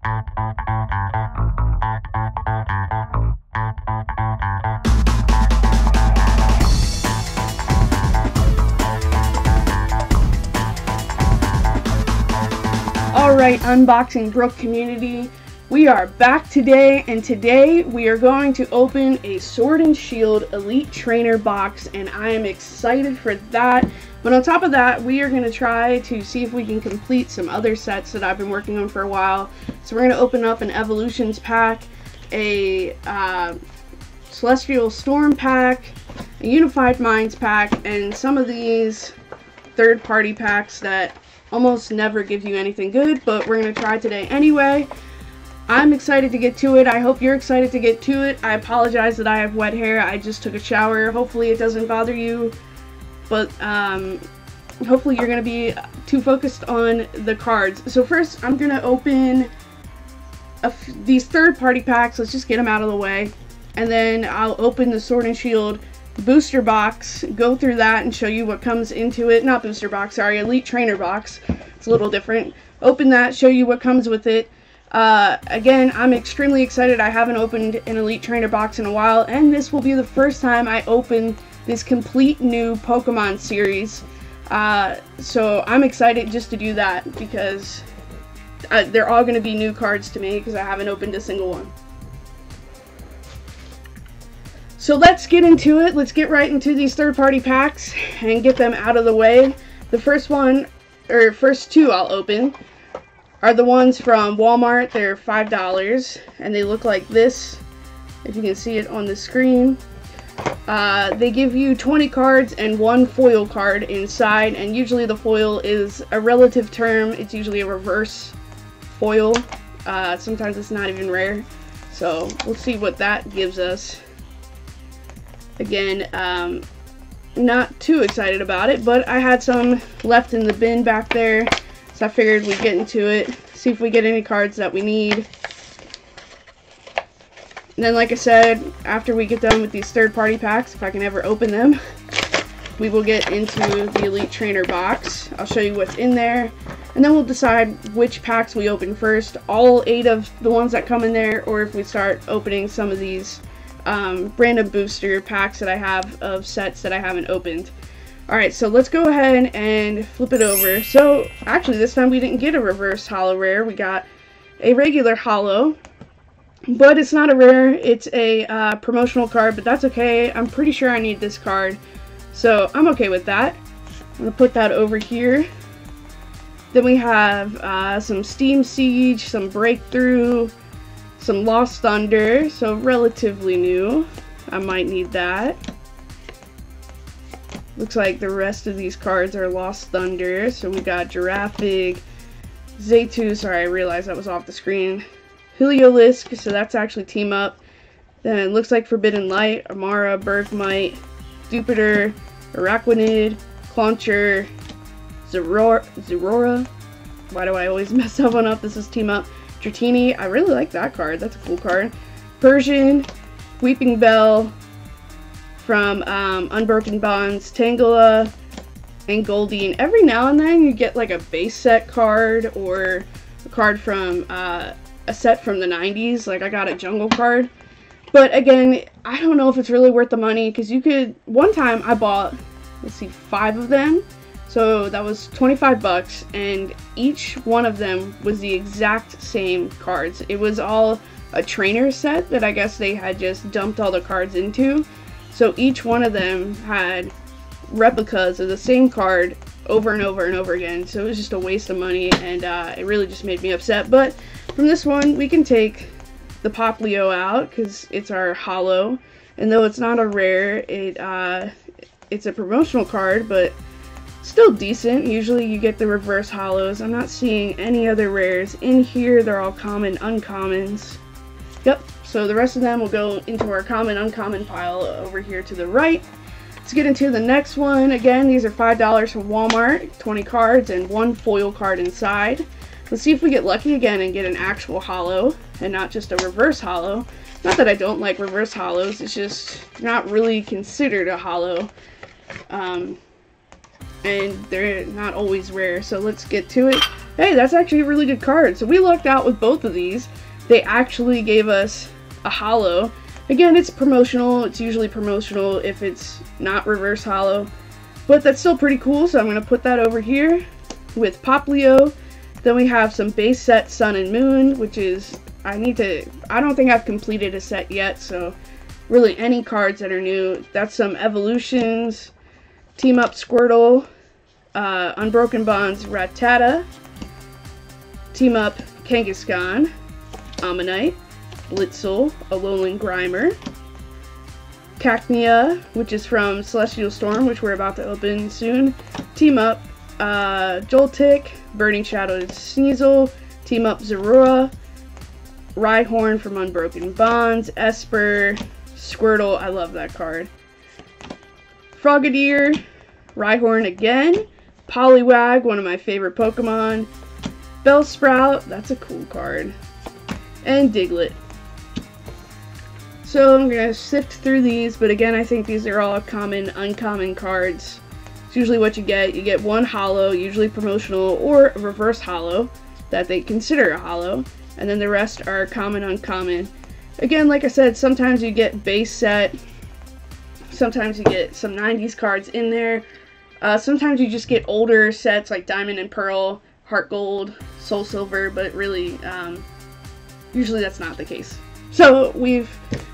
Alright, Unboxing Brook community, we are back today, and today we are going to open a Sword and Shield Elite Trainer box, and I am excited for that. But on top of that, we are going to try to see if we can complete some other sets that I've been working on for a while. So we're going to open up an Evolutions pack, a Celestial Storm pack, a Unified Minds pack, and some of these third-party packs that almost never give you anything good, but we're going to try today anyway. I'm excited to get to it. I hope you're excited to get to it. I apologize that I have wet hair. I just took a shower. Hopefully it doesn't bother you, but hopefully you're going to be too focused on the cards. So first I'm going to open these third-party packs. Let's just get them out of the way, and then I'll open the Sword and Shield booster box, go through that and show you what comes into it. Not booster box, sorry, Elite Trainer box. It's a little different. Open that, show you what comes with it. Again, I'm extremely excited. I haven't opened an Elite Trainer box in a while, and this will be the first time I open this complete new Pokemon series. So I'm excited just to do that, because they're all going to be new cards to me, because I haven't opened a single one. So let's get into it. Let's get right into these third-party packs and get them out of the way. The first one, or first two I'll open, are the ones from Walmart. They're $5, and they look like this, if you can see it on the screen. They give you 20 cards and one foil card inside, and usually the foil is a relative term. It's usually a reverse foil. Sometimes it's not even rare. So we'll see what that gives us. Again, not too excited about it, but I had some left in the bin back there, so I figured we'd get into it, see if we get any cards that we need. And then, like I said, after we get done with these third-party packs, if I can ever open them, we will get into the Elite Trainer box. I'll show you what's in there, and then we'll decide which packs we open first, all 8 of the ones that come in there, or if we start opening some of these random booster packs that I have of sets that I haven't opened. Alright, so let's go ahead and flip it over. So, actually this time we didn't get a reverse holo rare. We got a regular holo, but it's not a rare. It's a promotional card, but that's okay. I'm pretty sure I need this card, so I'm okay with that. I'm going to put that over here. Then we have some Steam Siege, some Breakthrough, some Lost Thunder, so relatively new. I might need that. Looks like the rest of these cards are Lost Thunder. So we got Giraffic, Zacian, sorry I realized that was off the screen, Heliolisk, so that's actually team up. Then it looks like Forbidden Light, Amara, Bergmite, Jupiter, Araquanid, Clauncher, Zorora. Why do I always mess that one up? This is team up. Dratini, I really like that card. That's a cool card. Persian, Weeping Bell from Unbroken Bonds, Tangela, and Goldeen. Every now and then you get like a base set card or a card from a set from the 90s. Like I got a jungle card. But again, I don't know if it's really worth the money, because you could, one time I bought, let's see, 5 of them. So that was 25 bucks, and each one of them was the exact same cards. It was all a trainer set that I guess they had just dumped all the cards into. So each one of them had replicas of the same card over and over and over again. So it was just a waste of money, and it really just made me upset. But from this one, we can take the Poplio out, because it's our holo. And though it's not a rare, it's a promotional card, but still decent. Usually you get the reverse holos. I'm not seeing any other rares in here. They're all common, uncommons. Yep, so the rest of them will go into our common, uncommon pile over here to the right. Let's get into the next one. Again, these are $5 from Walmart. 20 cards and one foil card inside. Let's see if we get lucky again and get an actual holo and not just a reverse holo. Not that I don't like reverse holos, it's just not really considered a holo. And they're not always rare, so let's get to it. hey, that's actually a really good card. So we lucked out with both of these. They actually gave us a holo. Again, it's promotional. It's usually promotional if it's not reverse holo. But that's still pretty cool, so I'm going to put that over here with Poplio. Then we have some base set Sun and Moon, which is, I don't think I've completed a set yet, so really any cards that are new. That's some evolutions, Team Up Squirtle, Unbroken Bonds Rattata, Team Up Kangaskhan, Ammonite, Blitzel, Alolan Grimer, Cacnea, which is from Celestial Storm, which we're about to open soon, Team Up Joltik, Burning Shadows Sneasel, Team Up Zorua, Rhyhorn from Unbroken Bonds, Esper, Squirtle, I love that card, Frogadier, Rhyhorn again, Poliwag, one of my favorite Pokemon, Bellsprout, that's a cool card, and Diglett. So I'm going to sift through these, but again, I think these are all common, uncommon cards. It's usually what you get. You get one holo, usually promotional, or a reverse holo that they consider a holo, and then the rest are common, uncommon. Again, like I said, sometimes you get base set, sometimes you get some 90s cards in there, sometimes you just get older sets like Diamond and Pearl, Heart Gold, Soul Silver, but really, usually that's not the case. So we've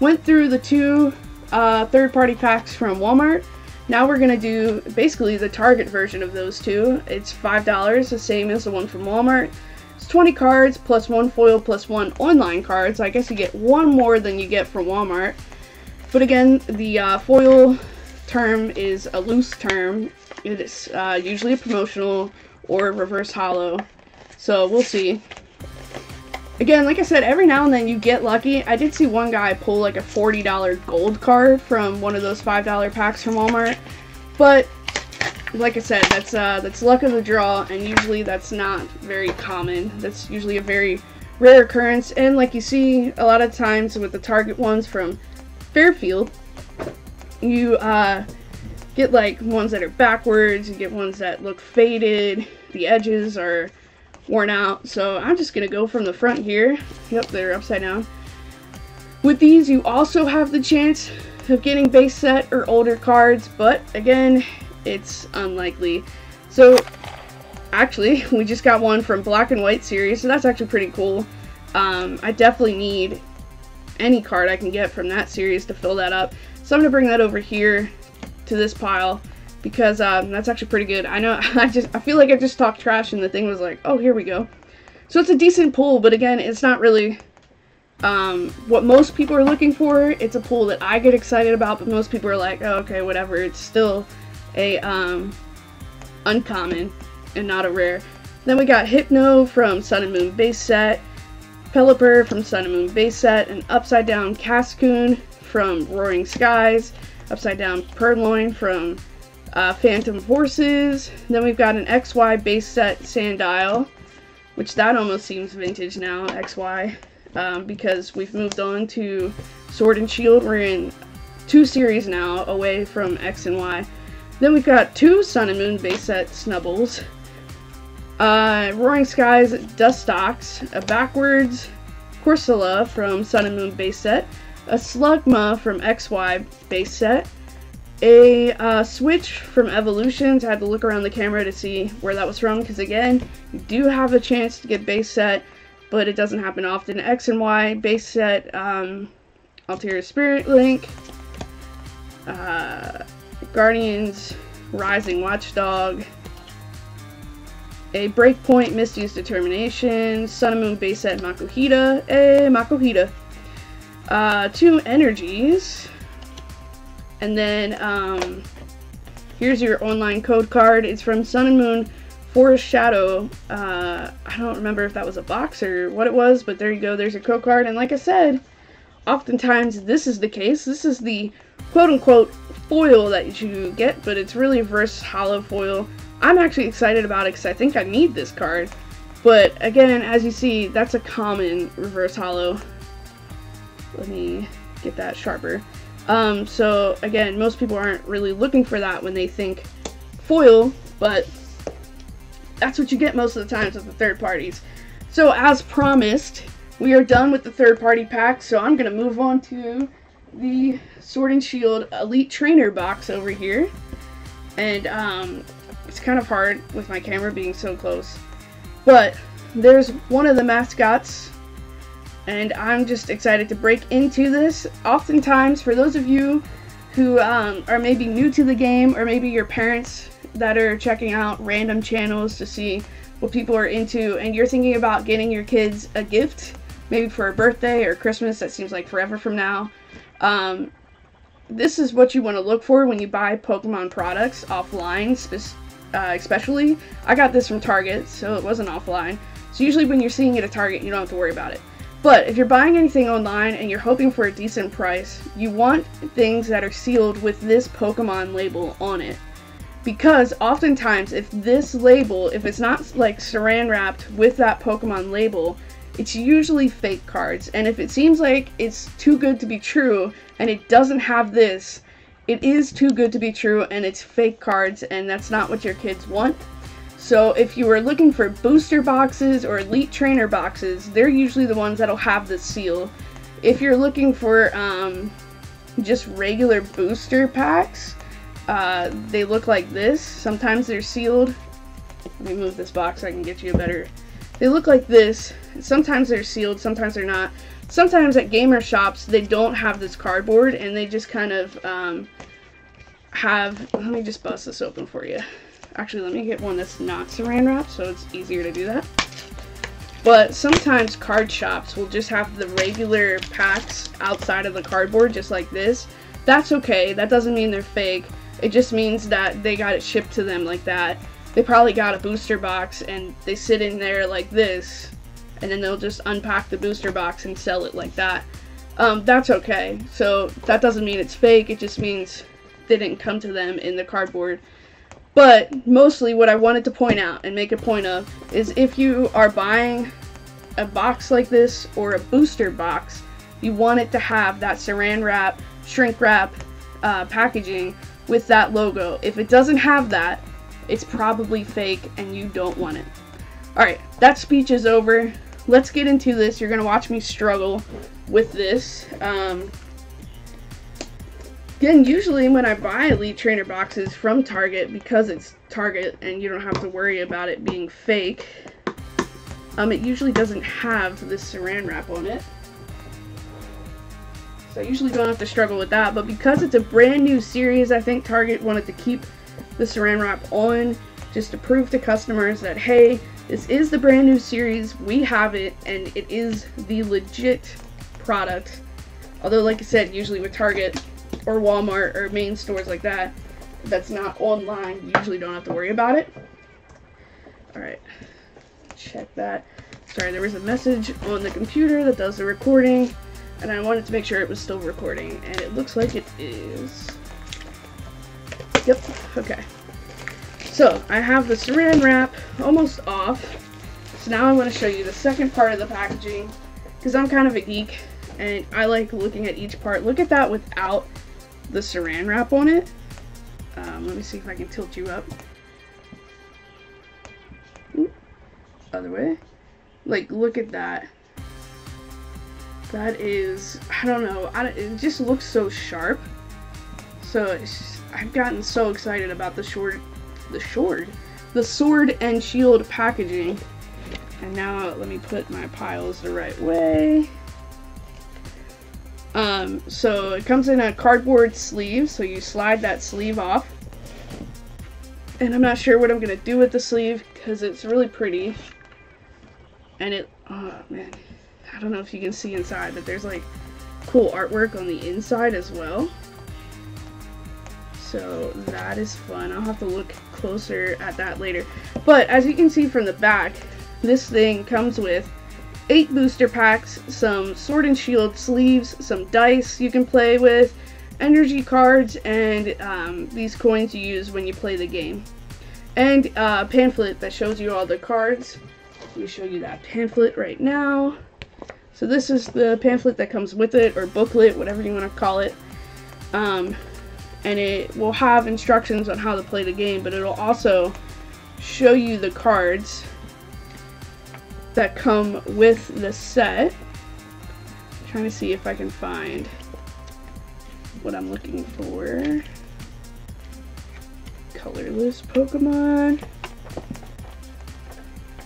went through the two third-party packs from Walmart. Now we're going to do basically the Target version of those two. It's $5, the same as the one from Walmart. It's 20 cards plus one foil plus one online card, so I guess you get one more than you get from Walmart. But again, the foil term is a loose term. It is usually a promotional or reverse holo, so we'll see. Again, like I said, every now and then you get lucky. I did see one guy pull like a $40 gold card from one of those $5 packs from Walmart. But like I said, that's luck of the draw, and usually that's not very common. That's usually a very rare occurrence. And like you see a lot of times with the Target ones from Fairfield, you get like ones that are backwards, you get ones that look faded, the edges are worn out. So I'm just gonna go from the front here. Yep, they're upside down. With these, you also have the chance of getting base set or older cards, but again, it's unlikely. So actually, we just got one from Black and White series, so that's actually pretty cool. I definitely need any card I can get from that series to fill that up, so I'm gonna bring that over here to this pile, because that's actually pretty good. I know I feel like I just talked trash and the thing was like, oh, here we go. So it's a decent pull, but again, it's not really what most people are looking for. It's a pull that I get excited about, but most people are like, oh, okay, whatever. It's still a uncommon and not a rare. Then we got Hypno from Sun and Moon base set, Pelipper from Sun and Moon base set, and Upside Down Cascoon from Roaring Skies, Upside Down Purloin from Phantom Horses. Then we've got an XY base set Sandile, which that almost seems vintage now, XY, because we've moved on to Sword and Shield. We're in 2 series now away from X and Y. Then we've got 2 Sun and Moon base set Snubbles, Roaring Skies Dustox, a backwards Corsola from Sun and Moon base set, a Slugma from XY base set, a Switch from Evolutions. I had to look around the camera to see where that was from, because again, you do have a chance to get base set, but it doesn't happen often. X and Y base set, Altair Spirit Link, Guardians Rising Watchdog, a Breakpoint Misty's Determination, Sun and Moon base set Makuhita, a Makuhita, 2 energies, and then here's your online code card. It's from Sun and Moon Forest Shadow. I don't remember if that was a box or what it was, but there you go, there's your code card. And like I said, oftentimes this is the case. This is the quote-unquote foil that you get, but it's really reverse holo foil. I'm actually excited about it because I think I need this card. But again, as you see, that's a common reverse holo. Let me get that sharper. So again, most people aren't really looking for that when they think foil, but that's what you get most of the times with the third parties. So as promised, we are done with the third party pack, so I'm going to move on to the Sword and Shield Elite Trainer box over here. And it's kind of hard with my camera being so close. But there's one of the mascots, and I'm just excited to break into this. Oftentimes, for those of you who are maybe new to the game, or maybe your parents that are checking out random channels to see what people are into, and you're thinking about getting your kids a gift, maybe for a birthday or Christmas, that seems like forever from now, this is what you want to look for when you buy Pokemon products offline, especially. I got this from Target, so it wasn't offline. So usually when you're seeing it at Target, you don't have to worry about it. But if you're buying anything online and you're hoping for a decent price, you want things that are sealed with this Pokemon label on it. Because oftentimes, if this label, if it's not like saran wrapped with that Pokemon label, it's usually fake cards. And if it seems like it's too good to be true and it doesn't have this, it is too good to be true and it's fake cards, and that's not what your kids want. So if you are looking for booster boxes or elite trainer boxes, they're usually the ones that'll have the seal. If you're looking for just regular booster packs, they look like this. Sometimes they're sealed. Let me move this box so I can get you a better... They look like this. Sometimes they're sealed, sometimes they're not. Sometimes at gamer shops, they don't have this cardboard, and they just kind of have... Let me just bust this open for you. Actually, let me get one that's not saran wrapped, so it's easier to do that. But sometimes card shops will just have the regular packs outside of the cardboard, just like this. That's okay. That doesn't mean they're fake. It just means that they got it shipped to them like that. They probably got a booster box, and they sit in there like this, and then they'll just unpack the booster box and sell it like that. That's okay. So that doesn't mean it's fake. It just means they didn't come to them in the cardboard. But mostly what I wanted to point out and make a point of is if you are buying a box like this or a booster box, you want it to have that saran wrap, shrink wrap packaging with that logo. If it doesn't have that, it's probably fake and you don't want it. Alright, that speech is over. Let's get into this. You're going to watch me struggle with this. Again, usually when I buy Elite Trainer boxes from Target, because it's Target and you don't have to worry about it being fake, it usually doesn't have this saran wrap on it. So I usually don't have to struggle with that, but because it's a brand new series, I think Target wanted to keep the saran wrap on just to prove to customers that, hey, this is the brand new series, we have it, and it is the legit product. Although, like I said, usually with Target or Walmart or main stores like that, that's not online, you usually don't have to worry about it. Alright, check that. Sorry, there was a message on the computer that does the recording, and I wanted to make sure it was still recording, and it looks like it is. Yep, okay. So, I have the saran wrap almost off. So now I want to show you the second part of the packaging, because I'm kind of a geek, and I like looking at each part. Look at that without the saran wrap on it. Let me see if I can tilt you up. Ooh, other way. Like, look at that. That is, I don't know, it just looks so sharp. So it's just, I've gotten so excited about the Sword and Shield packaging. And now let me put my piles the right way. So it comes in a cardboard sleeve, so you slide that sleeve off. And I'm not sure what I'm gonna do with the sleeve because it's really pretty. And it, oh man, I don't know if you can see inside, but there's like cool artwork on the inside as well. So that is fun. I'll have to look closer at that later. But as you can see from the back, this thing comes with 8 booster packs, some Sword and Shield sleeves, some dice you can play with, energy cards, and these coins you use when you play the game. And a pamphlet that shows you all the cards. Let me show you that pamphlet right now. So this is the pamphlet that comes with it, or booklet, whatever you want to call it. And it will have instructions on how to play the game, but it'll also show you the cards that come with the set. I'm trying to see if I can find what I'm looking for. Colorless Pokemon.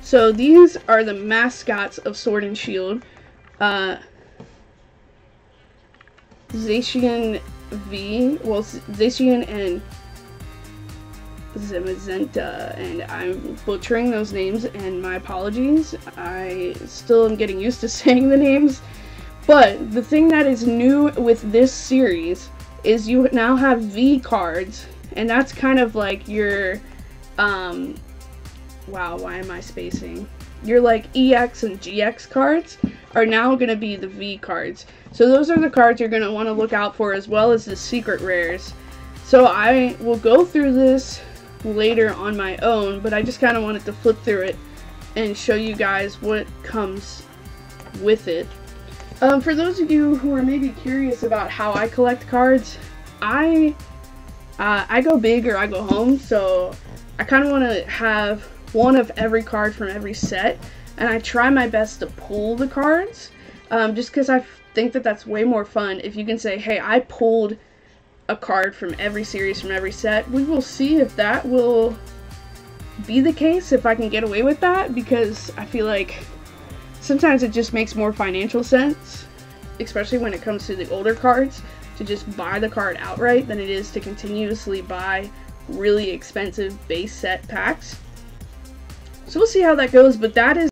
So these are the mascots of Sword and Shield. Zacian V, well, Zacian and Zamazenta, and I'm butchering those names, and my apologies. I still am getting used to saying the names. But the thing that is new with this series is you now have V cards, and that's kind of like your, wow, why am I spacing? Your like EX and GX cards are now going to be the V cards. So those are the cards you're going to want to look out for, as well as the secret rares. So I will go through this later on my own, but I just kind of wanted to flip through it and show you guys what comes with it. For those of you who are maybe curious about how I collect cards, I go big or I go home, so I kind of want to have one of every card from every set, and I try my best to pull the cards, just because I think that that's way more fun if you can say, hey, I pulled a card from every series, from every set. We will see if that will be the case, if I can get away with that, because I feel like sometimes it just makes more financial sense, especially when it comes to the older cards, to just buy the card outright than it is to continuously buy really expensive base set packs. So we'll see how that goes, but that is